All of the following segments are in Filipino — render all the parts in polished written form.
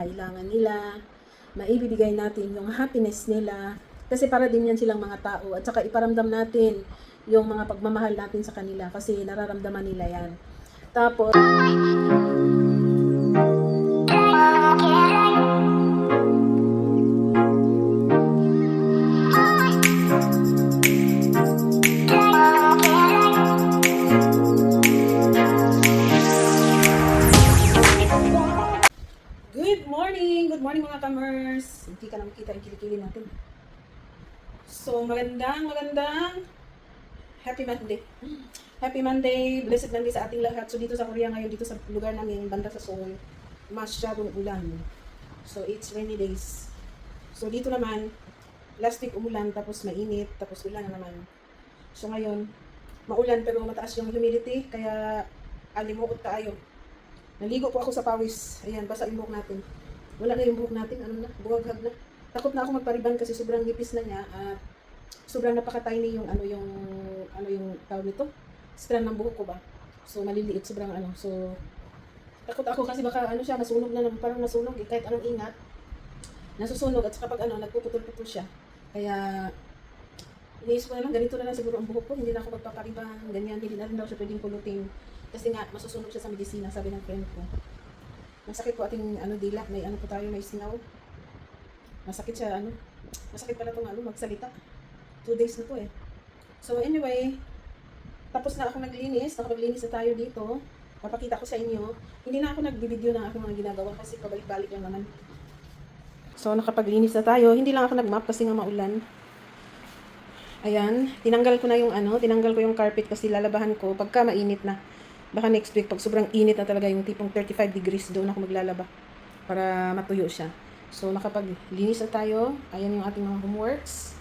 kailangan nila, maibibigay natin yung happiness nila. Kasi para din yan silang mga tao. At saka iparamdam natin yung mga pagmamahal natin sa kanila kasi nararamdaman nila yan. Tapos, good morning mga kamers. Hindi ka na makita yung kilikili natin. So, magandang Happy Monday. Happy Monday, blessed Monday sa ating lahat. So, dito sa Korea ngayon, dito sa lugar namin, banda sa Seoul, masyadong ulan. So, it's rainy days. So, dito naman, last week umulan, tapos mainit, tapos ulan na naman. So, ngayon, maulan pero mataas yung humidity, kaya alimuot tayo. Naligo po ako sa pawis. Ayan, basa yung buhok natin. Wala na yung buhok natin, buwaghag na. Takot na ako magpariban kasi sobrang nipis na niya at sobrang napaka-tiny yung yung tawag nito, strand ng buhok ko ba. So maliliit, sobrang So takot ako kasi baka siya nasunog na, parang nasunog kahit anong ingat. Nasusunog at saka pag nagpuputol-putol siya. Kaya iniisip ko na lang, ganito na lang siguro ang buhok ko, hindi na ako magpapariban, ganyan, hindi na rin daw siya pwedeng pulutin. Kasi nga, masusunog siya sa medisina, sabi ng friend ko. Masakit po ating dila, may po tayo, may singaw. Masakit siya, masakit pala itong magsalita. 2 days na po eh. So anyway, tapos na ako naglinis, nakapaglinis na tayo dito. Papakita ko sa inyo. Hindi na ako nagbibideo ng aking mga ginagawa kasi pabalik-balik lang naman. So nakapaglinis na tayo, hindi lang ako nagmap kasi nga maulan. Ayan, tinanggal ko na tinanggal ko yung carpet kasi lalabahan ko pagka mainit na. Baka next week, pag sobrang init na talaga, yung tipong 35 degrees, doon ako maglalaba para matuyo siya. So, nakapaglinis na tayo. Ayan yung ating mga homeworks.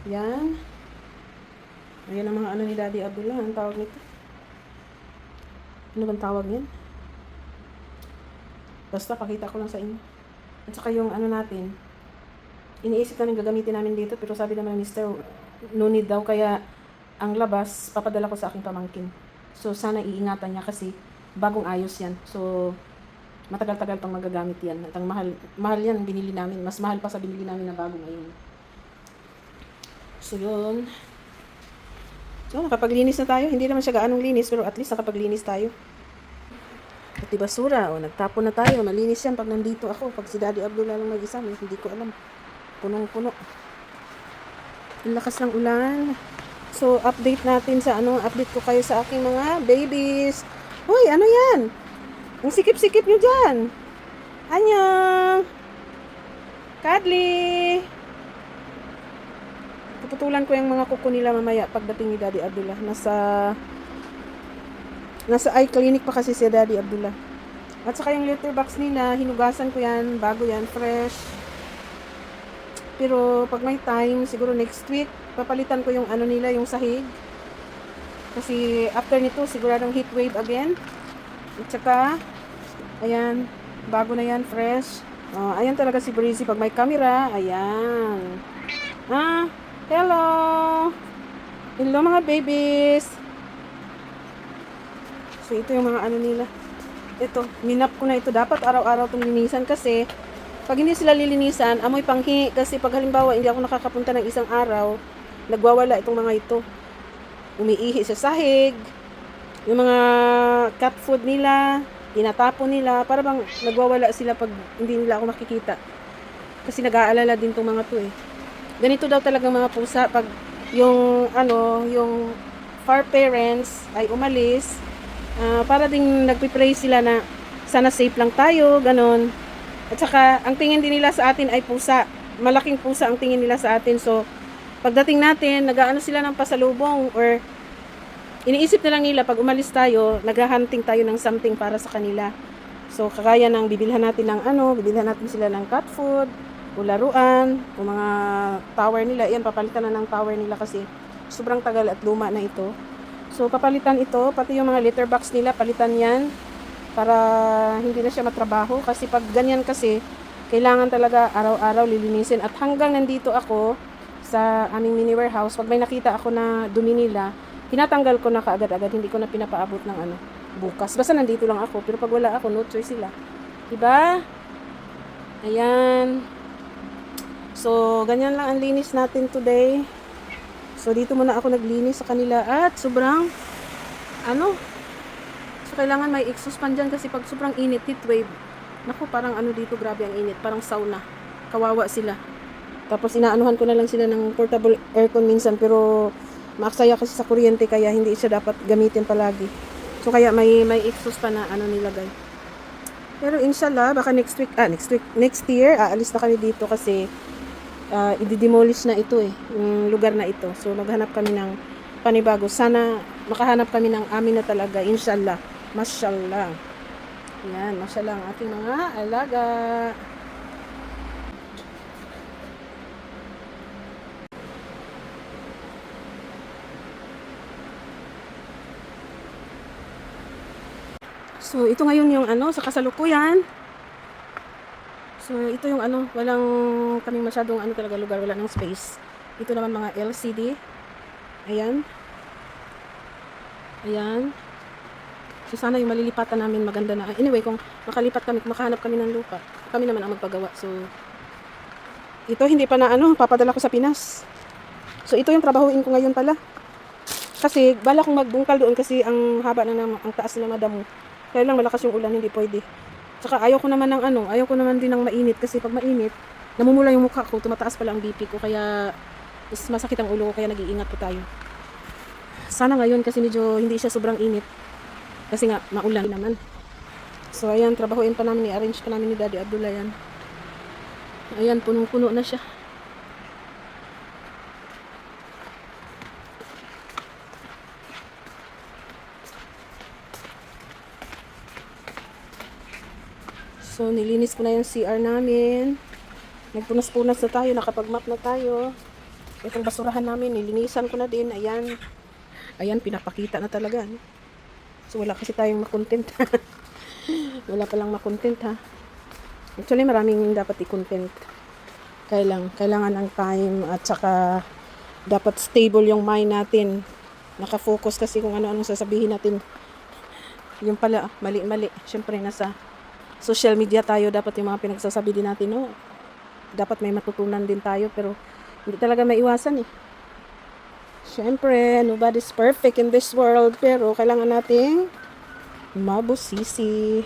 Ayan. Ayan ang mga ni Daddy Abdullah. Ang tawag nito. Ano bang tawag niyan? Basta, pakita ko lang sa inyo. At saka yung natin, iniisip namin gagamitin namin dito, pero sabi naman ni Mr. no need daw, kaya ang labas, papadala ko sa aking pamangkin. So, sana iingatan niya kasi bagong ayos yan. So, matagal-tagal pang magagamit yan. At ang mahal yan binili namin. Mas mahal pa sa binili namin na bago ngayon. So, yun. So, nakapaglinis na tayo. Hindi naman siya gaanong linis, pero at least nakapaglinis tayo. Pati basura. O, nagtapon na tayo. Malinis yan pag nandito ako. Pag si Daddy Abdullah lang mag-isa, hindi ko alam. Punong-puno. Ang lakas ng ulan. So, update natin sa update ko kayo sa aking mga babies. Hoy, ano yan? Ang sikip-sikip nyo dyan. Annyeong! Cuddly! Puputulan ko yung mga kuko nila mamaya pagdating ni Daddy Abdullah. Nasa eye clinic pa kasi si Daddy Abdullah. At saka yung litter box nila, hinugasan ko yan, bago yan, fresh. Pero pag may time, siguro next week, papalitan ko yung nila, yung sahig. Kasi after nito, siguradong heat wave again. At saka, ayan, bago na yan, fresh. Ayan talaga si Breezy pag may camera. Ayan. Hello! Hello mga babies! So ito yung mga nila. Ito, minap ko na ito. Dapat araw-araw itong linisan kasi pag hindi sila lilinisan, amoy panghi. Kasi pag halimbawa, hindi ako nakakapunta ng isang araw, nagwawala itong mga ito. Umiihi sa sahig. Yung mga cat food nila, tinatapon nila. Para bang nagwawala sila pag hindi nila ako makikita. Kasi nag-aalala din itong mga to eh. Ganito daw talagang mga pusa. Pag yung far parents ay umalis, para ding nagpipray sila na sana safe lang tayo, ganon. At saka, ang tingin din nila sa atin ay pusa. Malaking pusa ang tingin nila sa atin. So, pagdating natin, sila ng pasalubong or iniisip na lang nila pag umalis tayo, naghahunting tayo ng something para sa kanila. So, kagaya ng bibilhan natin sila ng cat food, o laruan, o mga tower nila. Yan, papalitan na ng tower nila kasi sobrang tagal at luma na ito. So, papalitan ito, pati yung mga litter box nila, palitan yan. Para hindi na siya matrabaho. Kasi pag ganyan kasi, kailangan talaga araw-araw lilinisin. At hanggang nandito ako sa aming mini warehouse, pag may nakita ako na dumi nila, tinatanggal ko na kaagad-agad. Hindi ko na pinapaabot ng bukas. Basta nandito lang ako. Pero pag wala ako, no choice sila. Diba? Ayan. So, ganyan lang ang linis natin today. So, dito muna ako naglinis sa kanila at sobrang, so kailangan may exhaust fan dyan kasi pag sobrang init, heat wave, naku, parang dito, grabe ang init, parang sauna. Kawawa sila. Tapos inaanuhan ko na lang sila ng portable aircon minsan, pero maaksaya kasi sa kuryente kaya hindi siya dapat gamitin palagi. So, kaya may exhaust fan na nilagay. Pero inshallah, baka next year, aalis na kami dito kasi i-demolish na ito yung lugar na ito. So, maghanap kami ng panibago. Sana makahanap kami ng amin na talaga, inshallah. Mashallah. Yan, mashallah ang ating mga alaga. So, ito ngayon yung sa kasalukuyan. So, ito yung walang kaming masyadong talaga lugar, wala ng space. Ito naman mga LCD. Ayan. Ayan. So, sana yung malilipatan namin maganda na. Anyway, kung makalipat kami, kung makahanap kami ng lupa, kami naman ang magpagawa. So, ito hindi pa na papadala ko sa Pinas. So, ito yung trabahuin ko ngayon pala. Kasi, bala kong magbungkal doon kasi ang haba ang taas na madamo. Kaya lang malakas yung ulan, hindi pwede. Tsaka ayaw ko naman ayaw ko naman din ng mainit kasi pag mainit, namumula yung mukha ko, tumataas pala ang BP ko, kaya masakit ang ulo ko, kaya nag-iingat po tayo. Sana ngayon kasi medyo hindi siya sobrang init. Kasi nga, maulan naman. So, ayan, trabahuin pa namin, i-arrange pa namin ni Daddy Abdullah yan. Ayan, punong-puno na siya. So, nilinis ko na yung CR namin. Nagpunas-punas na tayo, nakapag-map na tayo. Itong basurahan namin, nilinisan ko na din. Ayan. Ayan, pinapakita na talaga. So, wala kasi tayong makontent. Wala palang makontent, ha. Actually, maraming dapat i-content. Kailangan ng time at saka dapat stable yung mind natin. Nakafocus kasi kung ano-anong sasabihin natin. Yung pala, mali-mali. Siyempre, nasa social media tayo, dapat yung mga pinagsasabi din natin, dapat may matutunan din tayo, pero hindi talaga maiwasan Siyempre, nobody's perfect in this world, pero kailangan nating mabusisi.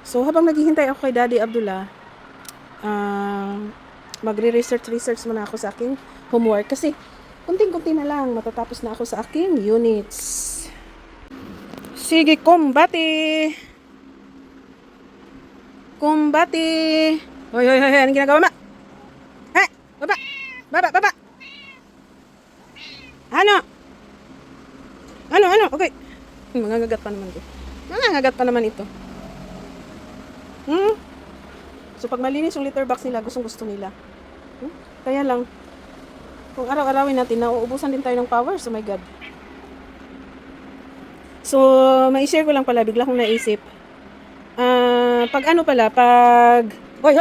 So, habang naghihintay ako kay Daddy Abdullah, magre-research muna ako sa aking homework kasi kunting-kunti na lang, matatapos na ako sa aking units. Sige, kumbati! Kumbati! Hoy, anong ginagawa mo? Baba! Ano? Okay. Mangangagat pa naman ito. So, pag malinis yung litter box nila, gusto nila. Kaya lang, kung araw-arawin natin, nauubusan din tayo ng power. So, my God. So, mai-share ko lang pala, bigla kong naisip. Pag Hoy!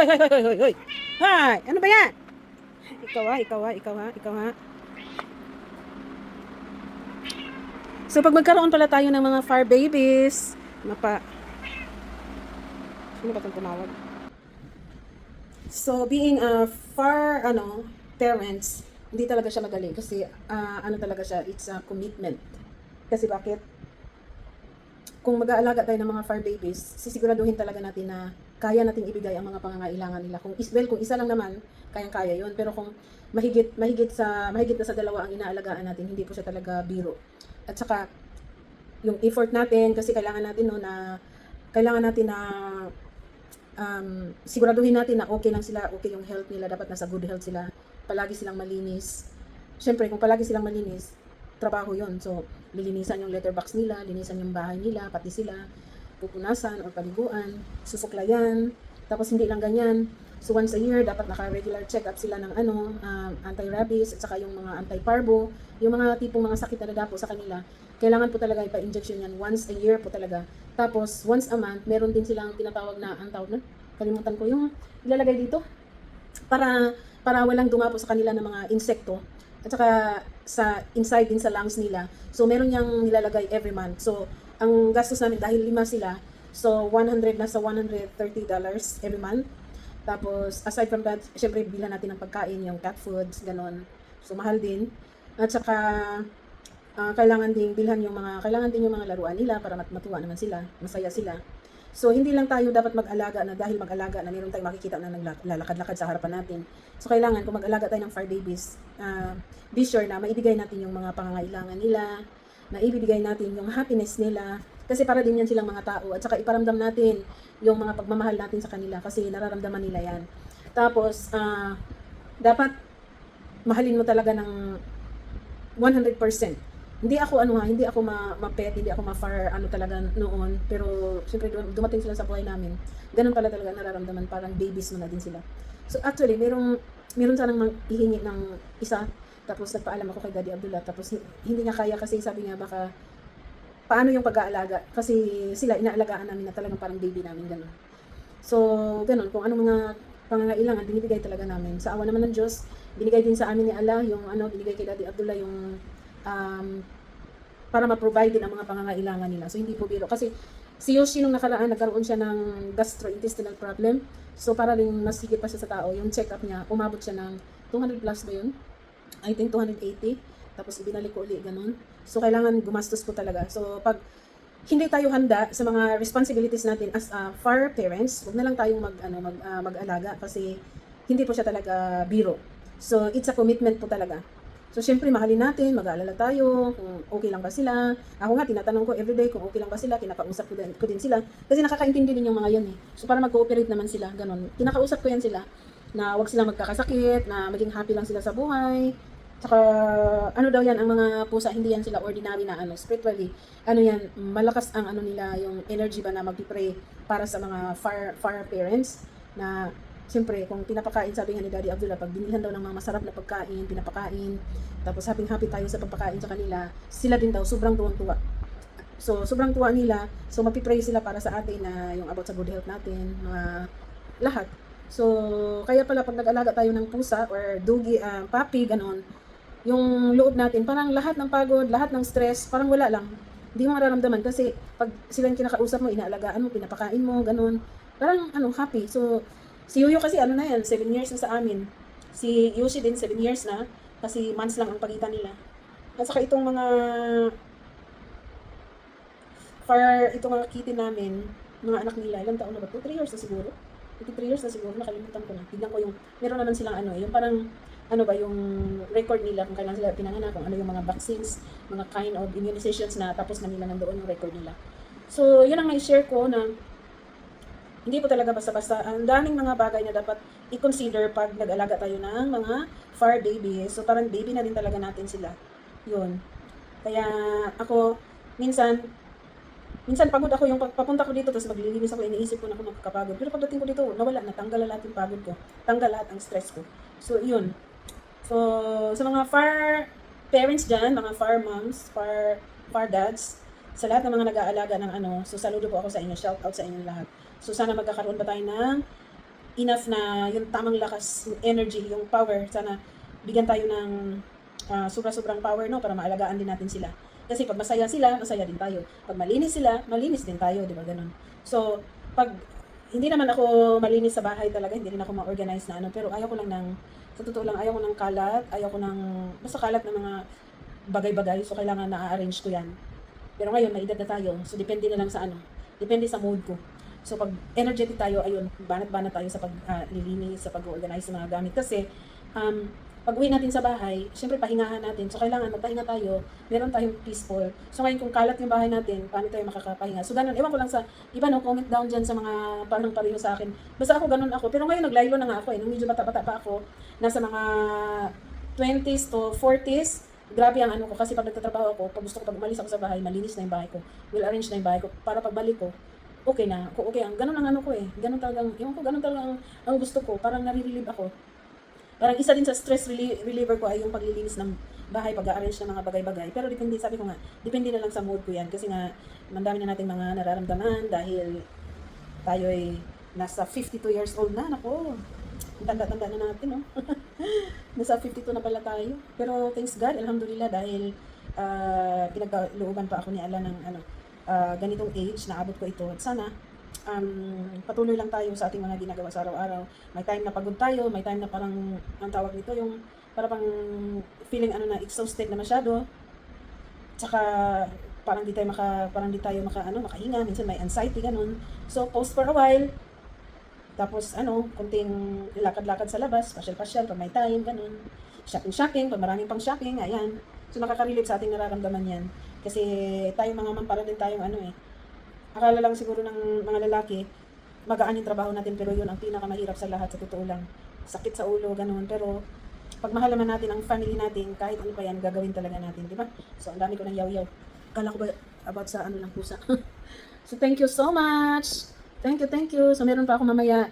Hi! Ano ba yan? Ikaw ha. So, pag magkaroon pala tayo ng mga fur babies, sino ba itong tumawag? So, being a fur, parents, hindi talaga siya madali kasi, talaga siya, it's a commitment. Kasi bakit? Kung mag-aalaga tayo ng mga fur babies, sisiguraduhin talaga natin na kaya nating ibigay ang mga pangangailangan nila. Kung isa lang naman, kayang-kaya yun. Pero kung mahigit na sa dalawa ang inaalagaan natin, hindi po siya talaga biro. At saka, yung effort natin, kasi kailangan natin na siguraduhin natin na okay lang sila, okay yung health nila, dapat nasa good health sila, palagi silang malinis. Siyempre, kung palagi silang malinis, trabaho yon. So, lilinisan yung letterbox nila, linisan yung bahay nila, pati sila, pupunasan o paliguan, susuklayan. Tapos hindi lang ganyan. So once a year, dapat naka-regular check-up sila ng anti-rabies at saka yung mga anti-parvo, yung mga tipong mga sakit na nadapo sa kanila. Kailangan po talaga ipa-injection yan once a year po talaga. Tapos once a month, meron din silang tinatawag na, kalimutan ko yung ilalagay dito para walang dumapo sa kanila ng mga insekto. At saka inside din sa lungs nila. So meron niyang nilalagay every month. So ang gastos namin dahil 5 sila, so $130 every month. Tapos, aside from that, syempre, bilan natin ng pagkain, yung cat foods, ganon. So, mahal din. At saka, kailangan din yung mga laruan nila para matuwa naman sila, masaya sila. So, hindi lang tayo dapat mag-alaga na dahil mag-alaga na meron tayong makikita na naglalakad-lakad sa harapan natin. So, kailangan kung mag-alaga tayo ng fur babies, be sure na maibigay natin yung mga pangangailangan nila, maibibigay natin yung happiness nila, kasi para din yan silang mga tao. At saka iparamdam natin yung mga pagmamahal natin sa kanila kasi nararamdaman nila yan. Tapos, dapat mahalin mo talaga ng 100%. Hindi ako ma-pet, hindi ako ma-far talaga noon, pero siyempre dumating sila sa buhay namin. Ganun pala talaga nararamdaman, parang babies mo na din sila. So actually, meron sanang hihingi ng isa, tapos nagpaalam ako kay Daddy Abdullah, tapos hindi niya kaya kasi sabi niya baka paano yung pag-aalaga, kasi sila inaalagaan namin na talagang parang baby namin, ganun. So ganun, kung anong mga pangangailangan, binibigay talaga namin. Sa awa naman ng Diyos, binigay din sa amin ni Allah yung binigay kay Daddy Abdullah yung para ma-provide din ang mga pangangailangan nila. So, hindi po biro. Kasi si Yoshi nung nakaraan, nagkaroon siya ng gastrointestinal problem. So, para rin mas higit pa siya sa tao, yung check-up niya, umabot siya ng 200 plus ba yun? I think 280. Tapos, ibinalik ko ulit, ganun. So, kailangan gumastos po talaga. So, pag hindi tayo handa sa mga responsibilities natin as far parents, huwag na lang tayong mag-alaga kasi hindi po siya talaga biro. So, it's a commitment po talaga. So, syempre, mahalin natin, mag-aalala tayo, kung okay lang ba sila. Ako nga, tinatanong ko everyday kung okay lang ba sila, kinakausap ko din sila. Kasi nakakaintindi din yung mga yan eh. So, para mag-cooperate naman sila, ganun. Kinakausap ko yan sila, na wag silang magkakasakit, na maging happy lang sila sa buhay. Saka, daw yan, ang mga pusa, hindi yan sila ordinary na spiritually. Yan, malakas ang nila, yung energy ba na mag-pray para sa mga far parents, na siyempre, kung pinapakain, sabi nga ni Daddy Abdullah, pag binilhan daw ng mga masarap na pagkain, pinapakain, tapos happy tayo sa pagpakain sa kanila, sila din daw, sobrang tuwang-tuwa. So, sobrang tuwa nila, so mapipray sila para sa atin na yung about sa good health natin, mga lahat. So, kaya pala pag nag-alaga tayo ng pusa or doggy, puppy, ganon, yung loob natin, parang lahat ng pagod, lahat ng stress, parang wala lang. Hindi mo mararamdaman kasi pag sila yung kinakausap mo, inaalagaan mo, pinapakain mo, ganon, parang happy. So, si Yuyo kasi 7 years na sa amin. Si Yoshi din 7 years na kasi months lang ang pagitan nila. At saka itong mga kitty namin, mga anak nila, ilang taon na ba? 3 years na siguro. 3 years na siguro, nakalimutan ko na. Tignan ko yung, meron naman silang yung parang, yung record nila kung kailan sila pinanganak, kung yung mga vaccines, mga kind of immunizations na tapos na nila nandoon yung record nila. So, yun ang may share ko na hindi po talaga basta-basta. Ang daming mga bagay na dapat i-consider pag nag-alaga tayo ng mga fur babies. So, parang baby na din talaga natin sila. Yun. Kaya ako, minsan pagod ako yung papunta ko dito, tapos maglilinis ako, iniisip ko na ako magkakapagod. Pero pagdating ko dito, nawala, natanggal lahat yung pagod ko. Tanggal lahat ang stress ko. So, yun. So, sa mga fur parents dyan, mga fur moms, fur dads, sa lahat ng mga nag-aalaga ng so saludo po ako sa inyo, shout out sa inyo lahat. So sana magkakaroon ba tayo ng enough na yung tamang lakas, yung energy, yung power, sana bigyan tayo ng sobra-sobrang power para maalagaan din natin sila. Kasi pag masaya sila, masaya din tayo. Pag malinis sila, malinis din tayo, di ba ganun? So, pag hindi naman ako malinis sa bahay talaga, hindi rin ako ma-organize na pero ayaw ko lang sa totoo lang, ayaw ko ng kalat, ayaw ko ng, basta kalat ng mga bagay-bagay, so kailangan na-arrange ko yan. Pero ngayon, may edad na tayo, so depende na lang sa depende sa mood ko. So pag energetic tayo, ayun, banat-banat tayo sa paglilinis, sa pag-organize ng mga gamit. Kasi, pag uwi natin sa bahay, syempre pahingahan natin. So kailangan magpahinga tayo, meron tayong peaceful. So ngayon kung kalat yung bahay natin, paano tayo makakapahinga? So ganun, ewan ko lang sa iba comment down dyan sa mga parang pareho sa akin. Basta ako ganun ako. Pero ngayon naglaylo na nga ako nung medyo bata-bata pa ako, nasa mga 20s to 40s, grabe ang ko kasi pag nagtatrabaho ako, pag gusto ko pag umalis ako sa bahay, malinis na yung bahay ko. Will arrange na yung bahay ko para pagbalik ko, okay na. Okay, ganun ang ko eh. Ganun talagang, ganun talagang ang gusto ko. Parang nare-relieve ako. Parang isa din sa stress reliever ko ay yung paglilinis ng bahay, pag-arrange ng mga bagay-bagay. Pero depende, sabi ko nga, depende na lang sa mood ko yan. Kasi nga, mandami na nating mga nararamdaman dahil tayo ay nasa 52 years old na. Nako, tanda-tanda na natin, no? Nasa 52 na pala tayo. Pero thanks God, alhamdulillah, dahil pinagkalooban pa ako ni Allah ng ganitong age, naabot ko ito. At sana, patuloy lang tayo sa ating mga ginagawa sa araw-araw. May time na pagod tayo, may time na parang, ang tawag nito, yung para bang feeling ano na exhausted na masyado. Tsaka parang di tayo makahinga, minsan may anxiety ganun. So post for a while, tapos konting lakad-lakad sa labas, pasyal-pasyal pag may time, ganun. Shopping-shopping, pag maraming pang shopping, ayan. So nakaka-relate sa ating nararamdaman yan. Kasi tayo mga para din tayong akala lang siguro ng mga lalaki, magaan yung trabaho natin, pero yun ang pinakamahirap sa lahat, sa totoo lang. Sakit sa ulo, ganun. Pero pag mahal naman natin ang family natin, kahit ano pa yan, gagawin talaga natin, di ba? So ang dami ko ng yaw-yaw. Kala ko ba about sa lang pusa. So thank you so much. Thank you. So meron pa ako mamaya,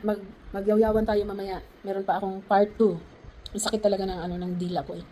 magyaw-yawan tayo mamaya. Meron pa akong part 2. Ang sakit talaga ng ng dila ko eh.